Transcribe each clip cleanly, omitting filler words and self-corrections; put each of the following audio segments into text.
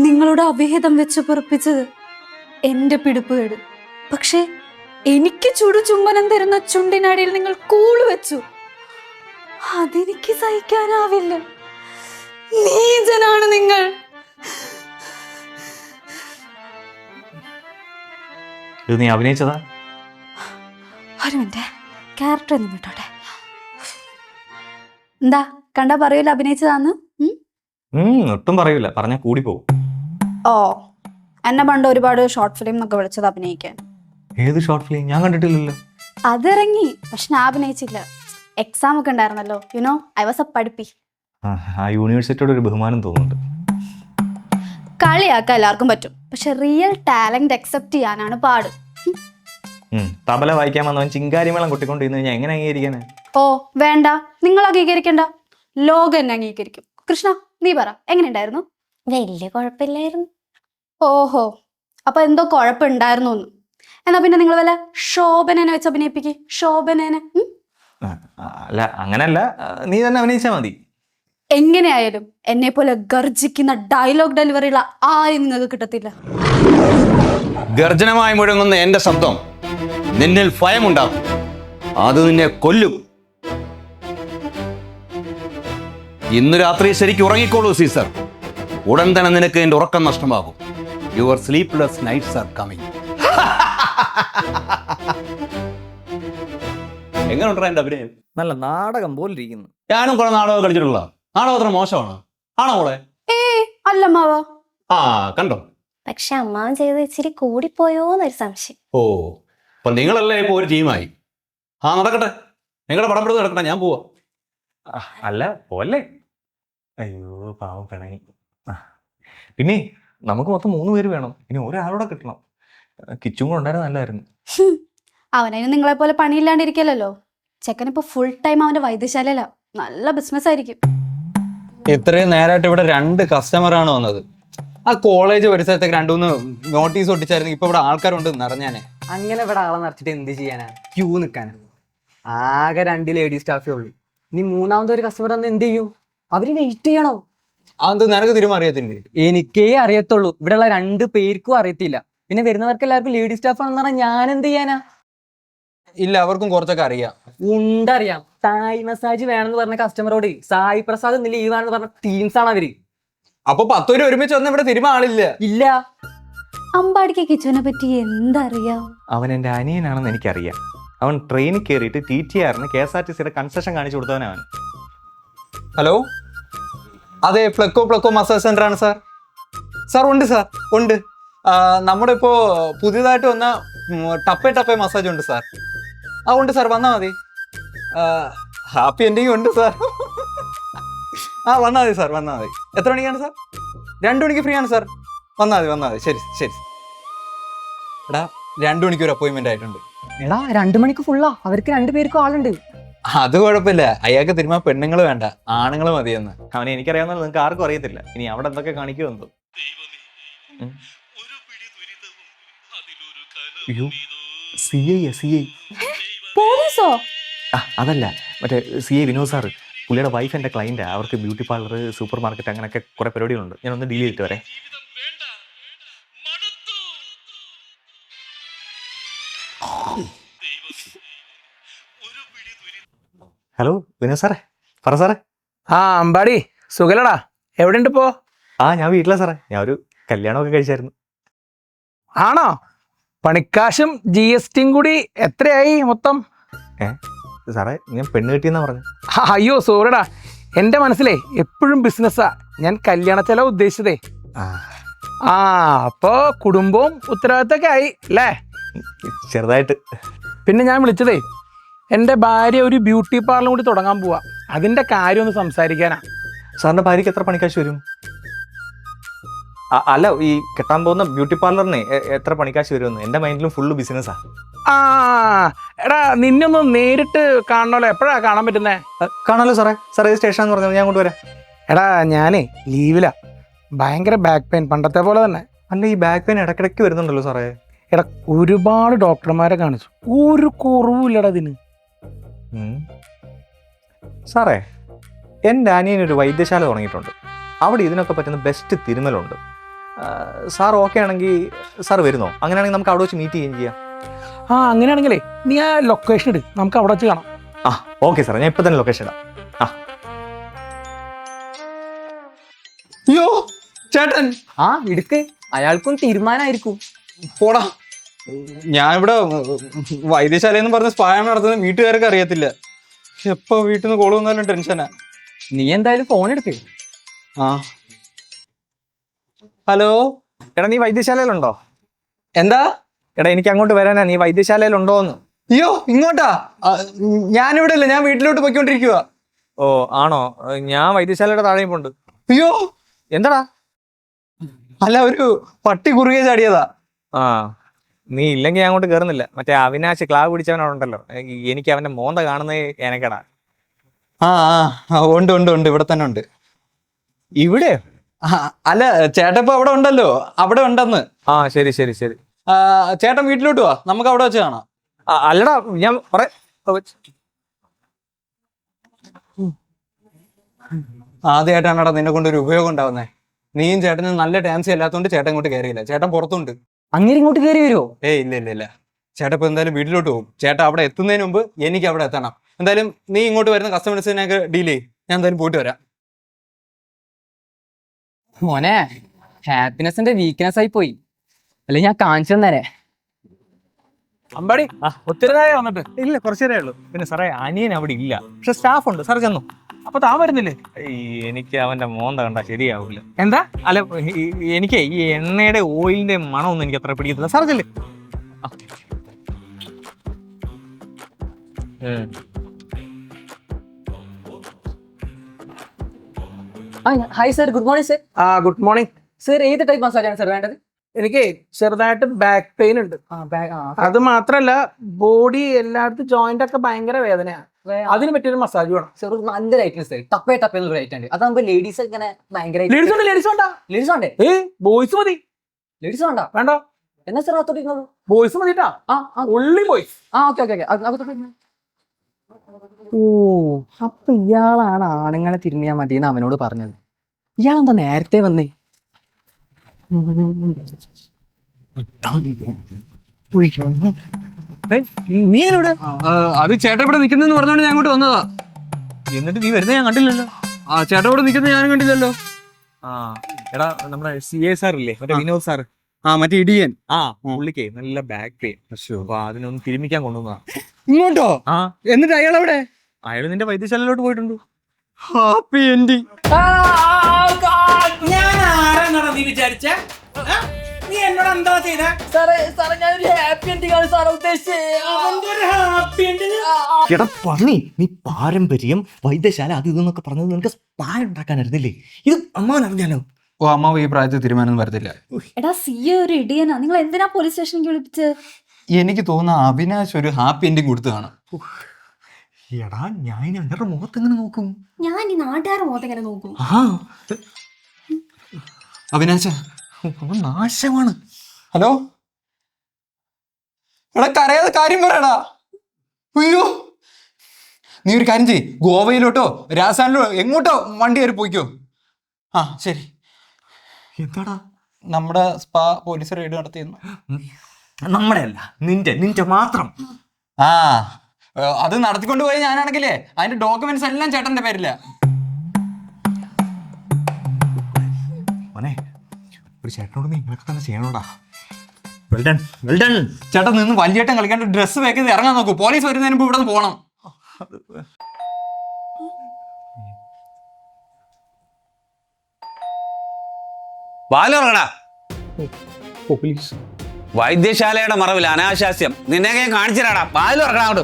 നിങ്ങളുടെ അവിഹിതം വെച്ച് പൊറപ്പിച്ചത് എന്റെ പിടിപ്പുകേട്. പക്ഷെ എനിക്ക് ചുടുചുംബനം തരുന്ന ചുണ്ടിനടിയിൽ നിങ്ങൾ കൂള് വെച്ചു. അതെനിക്ക് സഹിക്കാനാവില്ല. നീചനാണ് നിങ്ങൾ. ഇത് നീ അഭിനയിച്ചതാ? ഒരു മിനിറ്റ്, ക്യാരക്ടർ ഒന്നും വിട്ടോട്ടെ. എന്താ കണ്ടാ പറയൂല അഭിനയിച്ചതാന്ന്? ഒട്ടും പറയൂല, പറഞ്ഞാൽ കൂടി പോകും. ഓ, എന്നെ പണ്ട് ഒരുപാട് ഷോർട്ട് ഫിലിം എന്നൊക്കെ വിളിച്ചത് അഭിനയിക്കാൻ. ഏത് ഷോർട്ട് ഫിലിം? ഞാൻ കണ്ടിട്ടില്ലല്ലോ. അതിറങ്ങി, പക്ഷെ ഞാൻ അഭിനയിച്ചില്ല. എക്സാം ഒക്കെ ഉണ്ടായിരുന്നല്ലോ, യുനോ ഐ വാസ് എ പഠിപ്പി. ആ യൂണിവേഴ്സിറ്റിയോട് ഒരു ബഹുമാനം തോന്നുന്നുണ്ട്. കളിയാക്കാൻ എല്ലാവർക്കും പറ്റും, പക്ഷെ റിയൽ ടാലന്റ് അക്സെപ്റ്റ് ചെയ്യാനാണ് പാട്. തബല വായിക്കാൻ വന്നവൻ ചിങ്കാരിമേളം കൊട്ടിക്കൊണ്ടിരുന്നു കഴിഞ്ഞാൽ എങ്ങനെ അംഗീകരിക്കാന്? ഓ വേണ്ട, നിങ്ങൾ അംഗീകരിക്കണ്ട, ലോകം എന്നെ അംഗീകരിക്കും. കൃഷ്ണ, നീ പറ, എങ്ങനെയുണ്ടായിരുന്നു? വലിയ കുഴപ്പമില്ലായിരുന്നു. ഓഹോ, അപ്പൊ എന്തോ കുഴപ്പമുണ്ടായിരുന്നു. എന്നാ പിന്നെ നിങ്ങൾ വല്ല ശോഭനനെ വെച്ച് അഭിനയിപ്പിക്ക്. ശോഭനനെ. അല്ല, അങ്ങനല്ല, നീ തന്നെ അഭിനയിച്ചാ മതി. എങ്ങനെയായാലും എന്നെ പോലെ ഗർജിക്കുന്ന ഡയലോഗ് ഡെലിവറിയുള്ള ആരും നിങ്ങൾക്ക് കിട്ടത്തില്ല. ഗർജനമായി മുഴങ്ങുന്ന എന്റെ ശബ്ദം നിന്നിൽ ഭയമുണ്ടാകും. അത് നിന്നെ കൊല്ലും. ഇന്ന് രാത്രി ശരിക്കും ഉറങ്ങിക്കോളൂ സീസർ. ഉടൻ തന്നെ നിനക്ക് എന്റെ ഉറക്കം നഷ്ടമാകും. Your sleepless nights are coming. എങ്ങനെയുണ്ടാ എന്റെ അഭിനയം? നല്ല നാടകം പോലെ ഇരിക്കുന്നു. ഞാനും കുറെ നാടകം കളിച്ചിട്ടുള്ള. നാടകം അത്ര മോശമാണ് ആണോ മോളെ? അല്ല മാവാ. ആ കണ്ടോ? പക്ഷെ അമ്മാവൻ ചെയ്ത് ഇച്ചിരി കൂടിപ്പോയോന്നൊരു സംശയം. ഓ, അപ്പൊ നിങ്ങളല്ലേ ഇപ്പൊ ഒരു ടീമായി. ആ നടക്കട്ടെ, നിങ്ങളുടെ പടം പെടുത്ത് നടക്കട്ടെ, ഞാൻ പോവാ. അല്ല പോലെ. അയ്യോ പാവം പിണങ്ങി. പിന്നെ നമുക്ക് മൊത്തം 3 പേര് വേണം. ഇനി ഒരാളോടെ കിട്ടണം. കിച്ചും കൂടെ ഉണ്ടായിരുന്ന നല്ലായിരുന്നു. അവനതിന് നിങ്ങളെ പോലെ പണിയില്ലാണ്ടിരിക്കല്ലോ. ചെക്കനിപ്പോ ഫുൾ ടൈം അവന്റെ വൈദ്യശാലയില. നല്ല ബിസിനസ് ആയിരിക്കും. ഇത്രയും നേരമായിട്ട് ഇവിടെ 2 കസ്റ്റമറാണ് വന്നത്. ആ കോളേജ് പരിസരത്തേക്ക് 2-3 നോട്ടീസ് ഒട്ടിച്ചായിരുന്നു. ഇപ്പൊ ഇവിടെ ആൾക്കാരുണ്ട് നിറഞ്ഞാനെ. അങ്ങനെ ഇവിടെ ആളെ നിറച്ചിട്ട് എന്ത് ചെയ്യാനാ? ക്യൂ നിൽക്കാനാ. ആകെ 2 ലേഡീസ് സ്റ്റാഫേ ഉള്ളൂ. നീ 3ാമത്തെ ഒരു കസ്റ്റമർ വന്ന് എന്ത് ചെയ്യും? അവര് വെയിറ്റ് ചെയ്യണോ? അത് നിനക്ക് തിരുമറിയത്തില്ലേ? എനിക്കേ അറിയത്തുള്ളൂ. ഇവിടെയുള്ള 2 പേർക്കും അറിയത്തില്ല. പിന്നെ വരുന്നവർക്ക് എല്ലാവർക്കും ലേഡീസ് സ്റ്റാഫ് ആണെന്ന് പറഞ്ഞാൽ ഞാൻ എന്ത് ചെയ്യാനാ? ഇല്ല, അവർക്കും കുറച്ചൊക്കെ അറിയാം. ഉണ്ടറിയാം. തായ് മസാജ് വേണമെന്ന് പറഞ്ഞ കസ്റ്റമറോട് സായി പ്രസാദ് ഇന്ന് ലീവാണെന്ന് പറഞ്ഞ ടീംസ് ആണ് അവര്. അപ്പൊ 10 പേര് ഒരുമിച്ച് വന്ന് ഇവിടെ തിരുമ ആളില്ല. ഇല്ല. അമ്പാടിക്ക് കിച്ചുവിനെ പറ്റി എന്തറിയാം? അവൻ എൻ്റെ അനിയനാണെന്ന് എനിക്കറിയാം. അവൻ ട്രെയിനിൽ കയറിയിട്ട് TTRന് KSRTCയുടെ കൺസെഷൻ കാണിച്ചു കൊടുത്തവനവൻ. ഹലോ, അതെ, പ്ലക്കോ മസാജ് സെന്റർ ആണ് സാർ. സാർ ഉണ്ട് സാർ, ഉണ്ട്. നമ്മുടെ ഇപ്പോ പുതിയതായിട്ട് വന്ന ടപ്പേ മസാജ് ഉണ്ട് സാർ. ഉണ്ട് സാർ, വന്നാൽ മതി. ഹാപ്പി എൻഡിങ് ഉണ്ട് സാർ. വന്നാൽ മതി സാർ, വന്നാൽ മതി. എത്ര മണിക്കാണ് സാർ? 2 മണിക്ക് ഫ്രീ ആണ് സാർ. വന്നാൽ മതി. ശരി ശരി. എടാ, 2 മണിക്ക് ഒരു അപ്പോയിൻമെന്റ് ആയിട്ടുണ്ട്. എടാ, 2 മണിക്ക് ഫുള്ളാ. അവർക്ക് 2 പേർക്കും ആളുണ്ട്. അത് കുഴപ്പമില്ല. അയാൾക്ക് തിരുമാ പെണ്ണുങ്ങൾ വേണ്ട, ആണുങ്ങൾ മതിയെന്ന്. അവനെ എനിക്കറിയാവുന്ന നിങ്ങൾക്ക് ആർക്കും അറിയത്തില്ല. ഇനി അവിടെ എന്തൊക്കെ കാണിക്കുമെന്തോ. അയ്യോ, CI. പോലീസോ? അതല്ല, മറ്റേ CI വിനോദ് സാറ്. പുള്ളിയുടെ വൈഫ് എൻ്റെ ക്ലൈൻറ്റാണ്. അവർക്ക് ബ്യൂട്ടി പാർലർ, സൂപ്പർ മാർക്കറ്റ്, അങ്ങനെയൊക്കെ കുറെ പരിപാടികളുണ്ട്. ഞാനൊന്ന് ഡീൽ ചെയ്തിട്ട് വരെ. ഹലോ വിനോദ് സാറേ, പറ സാറേ. അമ്പാടി സുഖലടാ, എവിടെയുണ്ട് ഇപ്പോ? ഞാൻ വീട്ടിലാ സാറേ. ഞാൻ ഒരു കല്യാണമൊക്കെ കഴിച്ചായിരുന്നു. ആണോ? പണിക്കാശും GST കൂടി എത്രയായി മൊത്തം? സാറേ, ഞാൻ പെണ്ണ് കിട്ടിയെന്നാ പറഞ്ഞു. അയ്യോ സോറിടാ, എൻ്റെ മനസ്സിലേ എപ്പോഴും ബിസിനസ്സാ. ഞാൻ കല്യാണ ചെലവ് ഉദ്ദേശിച്ചതേ. അപ്പോ കുടുംബവും ഉത്തരവാദിത്തമൊക്കെ ആയി അല്ലേ? ചെറുതായിട്ട്. പിന്നെ ഞാൻ വിളിച്ചതേ, എൻ്റെ ഭാര്യ ഒരു ബ്യൂട്ടി പാർലർ കൂടി തുടങ്ങാൻ പോവാ. അതിൻ്റെ കാര്യം ഒന്ന് സംസാരിക്കാനാ. സാറിൻ്റെ ഭാര്യയ്ക്ക് എത്ര പണിക്കാശ് വരും? അല്ല, ഈ കെട്ടാൻ പോകുന്ന ബ്യൂട്ടി പാർലറിന് എത്ര പണിക്കാശ് വരുമെന്ന്. എൻ്റെ മൈൻഡിലും ഫുള്ള് ബിസിനസ്സാ. എടാ, നിന്നൊന്ന് നേരിട്ട് കാണണല്ലോ. എപ്പോഴാ കാണാൻ പറ്റുന്നേ? കാണാലോ സാറേ. സാറേ സ്റ്റേഷൻ എന്ന് പറഞ്ഞാൽ ഞാൻ കൊണ്ടുവരാം. എടാ, ഞാനേ ലീവിലാ. ഭയങ്കര ബാക്ക് പെയിൻ, പണ്ടത്തെ പോലെ തന്നെ. അല്ല, ഈ ബാക്ക് പെയിൻ ഇടയ്ക്കിടയ്ക്ക് വരുന്നുണ്ടല്ലോ സാറേ. എടാ, ഒരുപാട് ഡോക്ടർമാരെ കാണിച്ചു, ഒരു കുറവുമില്ലടാ ഇതിന്. സാറേ, എൻ്റെ അനിയനൊരു വൈദ്യശാല തുടങ്ങിയിട്ടുണ്ട്. അവിടെ ഇതിനൊക്കെ പറ്റുന്ന ബെസ്റ്റ് തിരുമലുണ്ട്. സാർ ഓക്കെ ആണെങ്കിൽ സാർ വരുന്നോ? അങ്ങനെയാണെങ്കിൽ നമുക്ക് അവിടെ വെച്ച് മീറ്റ് ചെയ്യുകയും ചെയ്യാം. ആ അങ്ങനെയാണെങ്കിലേ നീ ആ ലൊക്കേഷൻ ഇട്, നമുക്ക് അവിടെ വെച്ച് കാണാം. ആ ഓക്കെ സാർ, ഞാൻ ഇപ്പം തന്നെ ലൊക്കേഷൻ ഇടാം. ആ അയ്യോ ചേട്ടൻ ആ എടുക്ക്, അയാൾക്കും തീരുമാനമായിരിക്കും. പോടാ. ഞാൻ ഇവിടെ വൈദ്യശാല എന്ന് പറഞ്ഞ സ്പായം നടത്തുന്നത് വീട്ടുകാർക്ക് അറിയത്തില്ല. എപ്പോ വീട്ടിൽ നിന്ന് കോൾ വന്നാലും ടെൻഷനാ. നീ എന്തായാലും ഫോൺ എടുക്ക്. ആ ഹലോ എടാ, നീ വൈദ്യശാലയിലുണ്ടോ? എന്താ? എടാ, എനിക്ക് അങ്ങോട്ട് വരാനാ. നീ വൈദ്യശാലയിലുണ്ടോ എന്ന്? അയ്യോ ഇങ്ങോട്ടാ? ഞാനിവിടെ ഇല്ല, ഞാൻ വീട്ടിലോട്ട് പോയിക്കൊണ്ടിരിക്കുക. ഓ ആണോ? ഞാൻ വൈദ്യശാലയുടെ താഴെയും പോണ്ട്. അയ്യോ എന്താടാ? അല്ല, ഒരു പട്ടി കുറുകെ ചാടിയതാ. ആ നീ ഇല്ലെങ്കിൽ ഞാൻ അങ്ങോട്ട് കയറുന്നില്ല. മറ്റേ അവിനാശ് ക്ലാവ് പിടിച്ചവനുണ്ടല്ലോ, എനിക്ക് അവന്റെ മോന്ത കാണുന്നേ എനക്കടാ. ആ ആ ഉണ്ട് ഉണ്ട് ഉണ്ട്, ഇവിടെ തന്നെ ഉണ്ട്. ഇവിടെ? അല്ല, ചേട്ടൻ ഇപ്പൊ അവിടെ ഉണ്ടല്ലോ, അവിടെ ഉണ്ടെന്ന്. ആ ശരി ശരി ശരി. ചേട്ടൻ വീട്ടിലോട്ട് വാ, നമുക്ക് അവിടെ വെച്ച് കാണാം. അല്ലടാ, ഞാൻ ആദ്യമായിട്ടാണടാ നിന്നെ കൊണ്ടൊരു ഉപയോഗം ഉണ്ടാവുന്നേ. നീയും ചേട്ടനും നല്ല ടാൻസി അല്ലാത്തോണ്ട് ചേട്ടൻ ഇങ്ങോട്ട് കയറിയില്ല. ചേട്ടൻ പുറത്തുണ്ട്. അങ്ങനെ ഇങ്ങോട്ട് കയറി വരുമോ? ഇല്ല ഇല്ല ഇല്ല, ചേട്ടൻ ഇപ്പൊ എന്തായാലും വീട്ടിലോട്ട് പോകും. ചേട്ടൻ അവിടെ എത്തുന്നതിന് മുമ്പ് എനിക്ക് അവിടെ എത്തണം. എന്തായാലും നീ ഇങ്ങോട്ട് വരുന്ന കസ്റ്റമേഴ്സിനെയൊക്കെ ഡീൽ ചെയ്യും. ഞാൻ എന്തായാലും പോയിട്ട് വരാം. മോനെ, ഹാപ്പിനെസിന്റെ വീക്ക്നെസ് ആയി പോയി. അല്ലെ ഞാൻ കാണിച്ചു തന്നേരെ. അമ്പാടി ഒത്തിരി നേരം വന്നിട്ട്. ഇല്ല, കുറച്ചു നേരമേ ഉള്ളൂ. പിന്നെ സാറേ, അനിയൻ അവിടെ ഇല്ല, പക്ഷെ സ്റ്റാഫ് ഉണ്ട്. സാർ ചെന്നു. അപ്പൊ താൻ വരുന്നില്ലേ? എനിക്ക് അവന്റെ മോന്ത കണ്ടാ ശരിയാവില്ല. എന്താ? അല്ല, എനിക്ക് ഈ എണ്ണയുടെ ഓയിലിന്റെ മണമൊന്നും എനിക്ക് അത്ര പിടിക്കത്തില്ല. സാർ ചെല്ലേ. Hi sir, good morning sir. ആ ഗുഡ് മോർണിംഗ്. സർ ഏത് ടൈപ്പ് മസാജാണ് സർ വേണ്ടത്? എനിക്ക് ചെറുതായിട്ട് ബാക്ക് പെയിൻ ഉണ്ട്. അത് മാത്രല്ല, ബോഡി എല്ലായിടത്തും ജോയിന്റ് ഒക്കെ ഭയങ്കര വേദനയാണ്. അതിന് പറ്റിയൊരു മസാജ് വേണം. സർ നല്ലൊരു ഐറ്റം സർ, ടപ്പേ ടപ്പേ എന്നൊരു ഐറ്റം ഉണ്ട്. അതാകുമ്പോ ലേഡീസ് ഇങ്ങനെ ഭയങ്കര ലേഡീസ് ഉണ്ട്, ലേഡീസ് വേണ്ട. ലേഡീസ് വേണ്ടേ? ബോയ്സ് മതി. ലേഡീസ് വേണ്ട? വേണ്ട, എന്നാ സർ അത്തോട്ടിരുന്നത്? ബോയ്സ് മതിട്ടാ. ഉള്ളി ബോയ്സ്. Okay okay okay. ഓ, അപ്പൊ ഇയാളാണ് ആണുങ്ങളെ തിരിഞ്ഞാ മതി എന്ന് അവനോട് പറഞ്ഞത്. ഇയാളെന്താ നേരത്തെ വന്നേ? നീ ഇവിടെ? അത് ചേട്ടൻ ഇവിടെ നിൽക്കുന്നെന്ന് പറഞ്ഞോണ്ട് ഞാൻ അങ്ങോട്ട് വന്നതാ. എന്നിട്ട് നീ വരുന്നത് ഞാൻ കണ്ടില്ലല്ലോ. ചേട്ടൻ ഇവിടെ നിൽക്കുന്നത് ഞാനും കണ്ടില്ലല്ലോ. ആ എടാ, നമ്മുടെ CA സാർ ഇല്ലേ, മറ്റേ വിനോദ് സാർ? മറ്റേ ഇടിയൻ. പുള്ളിക്ക് നല്ല ബാക്ക് പെയിൻ. അപ്പൊ അതിനൊന്ന് തിരുമിക്കാൻ കൊണ്ടുവന്നതാ. ഇങ്ങോട്ടോ? ആ എന്നിട്ട് അയാൾ എവിടെ? അയാൾ നിന്റെ വൈദ്യശാലയിലോട്ട് പോയിട്ടുണ്ട്. Happy ending. ഞാൻ ആരാന്നാണ് നീ വിചാരിച്ച? നീ എന്നോട് എന്താ ചെയ്തേ? എടാ പന്നി, നീ പാരമ്പര്യം വൈദ്യശാല അത് ഇതെന്നൊക്കെ പറഞ്ഞത് നിനക്ക് പായ ഉണ്ടാക്കാനായിരുന്നില്ലേ? ഇത് അമ്മാവനറിഞ്ഞാലോ? ഓ, അമ്മാവ് ഈ പ്രായത്തിൽ തീരുമാനം വരത്തില്ല. എടാ, CA ഒരു ഇടിയനാ. നിങ്ങൾ എന്തിനാ പോലീസ് സ്റ്റേഷനിലേക്ക് വിളിപ്പിച്ചത്? എനിക്ക് തോന്നുന്ന അവിനാശ് ഒരു ഹാപ്പി എൻഡിങ് കൊടുത്തതാണ്. എടാ, ഞാൻ ഇനി അവരുടെ മുഖത്ത് എങ്ങനെ നോക്കും? ഞാൻ ഈ നാട്ടുകാരുടെ മുഖത്ത് എങ്ങനെ നോക്കും? അവിനാശ അവൻ നാശമാണ്. ഹലോ, എടാ കരയാതെ കാര്യം പറയടാ. അയ്യോ, നീ ഒരു കാര്യം ചെയ്യ്, ഗോവയിലോട്ടോ രാജസ്ഥാനിലോ എങ്ങോട്ടോ വണ്ടി കയറി പോയിക്കോ. ശരി. എന്താടാ? നമ്മുടെ സ്പാ പോലീസ് റെയ്ഡ് നടത്തിയെന്ന്. നമ്മുടെ അല്ല, നിന്റെ മാത്രം. അത് നടത്തിക്കൊണ്ട് പോയി ഞാനാണെങ്കിലേ അതിന്റെ ഡോക്യുമെന്റ്സ് എല്ലാം ചേട്ടന്റെ പേരില്ല. മോനെ, ഒരു ചേട്ടനോട് നീ ഇങ്ങനെയൊക്കെ തന്നെ ചെയ്യണോടാ. ചേട്ടൻ നിന്ന് വലിയേട്ടൻ കളിക്കാണ്ട് ഡ്രസ്സ് പാക്ക് ചെയ്ത് ഇറങ്ങാൻ നോക്കൂ. പോലീസ് വരുന്നതിന് മുമ്പ് ഇവിടെ നിന്ന് പോകണം. വാലുറങ്ങടാ. പോലീസ് വൈദ്യശാലയുടെ മറവിൽ അനാശാസ്യം നിന്നെയൊക്കെ ഞാൻ കാണിച്ചിരാടാ. വാലുറങ്ങടാ അങ്ങോട്ട്.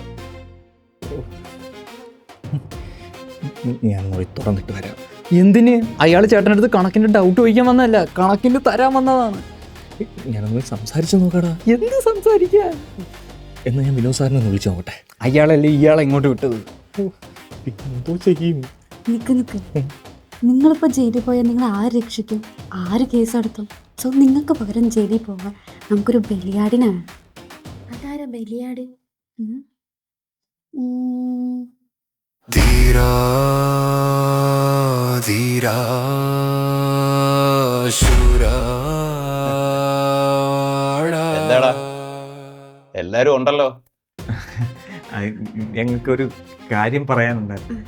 ഞാൻ തുറന്നിട്ട് വരാം. എന്തിന്? അയാൾ ചേട്ടൻ്റെ അടുത്ത് കണക്കിന്റെ ഡൗട്ട് ചോദിക്കാൻ വന്നതല്ല, കണക്കിന്റെ തരാൻ വന്നതാണ്. ഞാനൊന്ന് സംസാരിച്ചു നോക്കടാ. എന്ത് സംസാരിക്കാൻ? എന്നാ ഞാൻ വിനോദ് സാറിനെ ഒന്ന് വിളിച്ചു നോക്കട്ടെ. അയാളല്ലേ ഇയാളെ ഇങ്ങോട്ട് വിട്ടത്. എന്തോ ചെയ്യും? നിക്ക് നിങ്ങളിപ്പോൾ ജയിലിൽ പോയാൽ നിങ്ങൾ ആര് രക്ഷിക്കും? ആര് കേസെടുത്തും? സോ നിങ്ങൾക്ക് പകരം ജയിലിൽ പോകാൻ നമുക്കൊരു ബലിയാടിനാണ്. അതാരാ ബലിയാട്? ധീരാ ധീരാ ശൂരാ എന്താടാ എല്ലാരും ഉണ്ടല്ലോ. ഞങ്ങൾക്കൊരു കാര്യം പറയാനുണ്ടായിരുന്നു.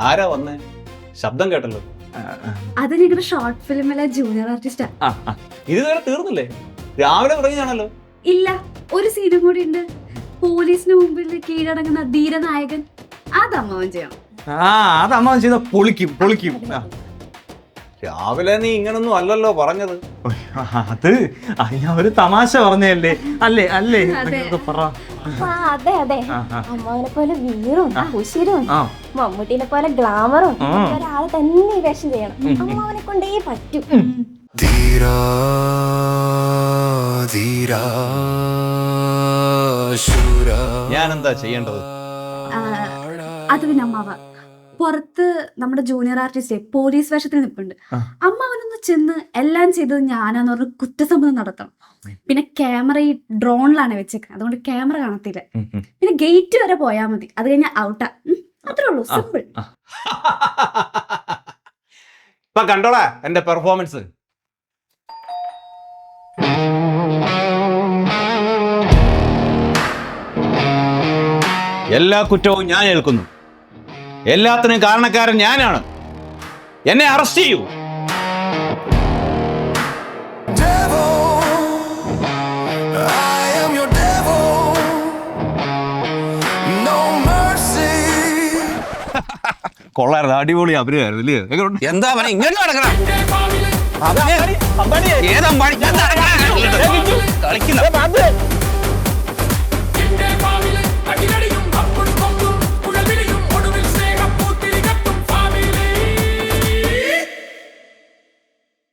ആരാ വന്നേ? ശബ്ദം കേട്ടല്ലോ. അത് ഞങ്ങളുടെ ഷോർട്ട് ഫിലിമിലെ ജൂനിയർ ആർട്ടിസ്റ്റാ. ഇതുവരെ തീർന്നില്ലേ? രാവിലെ തുടങ്ങിയാണല്ലോ. ഇല്ല, ഒരു സീനും കൂടി ഉണ്ട്. പോലീസിന് മുമ്പിൽ കീഴടങ്ങുന്ന ധീരനായകൻ. അത് അമ്മാവൻ ചെയ്യണം. അത് അമ്മ ചെയ്ത പൊളിക്കും. രാവിലെ നീ ഇങ്ങനൊന്നും അല്ലല്ലോ പറഞ്ഞത്. അത് ഞാൻ ഒരു തമാശ പറഞ്ഞല്ലേ. അല്ലേ അതെ അതെ, അമ്മാവനെ പോലെ വീറും ഉശിരും മമ്മൂട്ടിനെ പോലെ ഗ്ലാമറും ഒരാള് തന്നെ ഈ വേഷം ചെയ്യണം. അമ്മാവനെ കൊണ്ടേ പറ്റും. ഞാൻ എന്താ ചെയ്യേണ്ടത്? അത് പിന്നെ അമ്മാവ പുറത്ത് നമ്മുടെ ജൂനിയർ ആർട്ടിസ്റ്റ് പോലീസ് വേഷത്തിൽ നിൽപ്പുണ്ട്. അമ്മാവനൊന്ന് ചെന്ന് എല്ലാം ചെയ്തത് ഞാനാന്ന് പറഞ്ഞ് കുറ്റസമ്മതം നടത്തണം. പിന്നെ ക്യാമറ ഈ ഡ്രോണിലാണ് വെച്ചേക്കുന്നത്, അതുകൊണ്ട് ക്യാമറ കാണത്തില്ല. പിന്നെ ഗേറ്റ് വരെ പോയാൽ മതി, അത് കഴിഞ്ഞാൽ ഔട്ടാ. അത്രേ ഉള്ളൂ, സിമ്പിൾ. ഇപ്പൊ കണ്ടോടാ എന്റെ പെർഫോമൻസ്. എല്ലാ കുറ്റവും ഞാൻ ഏൽക്കുന്നു. എല്ലാത്തിനും കാരണക്കാരൻ ഞാനാണ്. എന്നെ അറസ്റ്റ് ചെയ്യൂ. കൊള്ളായിരുന്നു, അടിപൊളി അഭിനയായിരുന്നു ഇല്ലേ? എന്താ പറഞ്ഞ ഇങ്ങോട്ട് നടക്കണം. കളിക്കുന്ന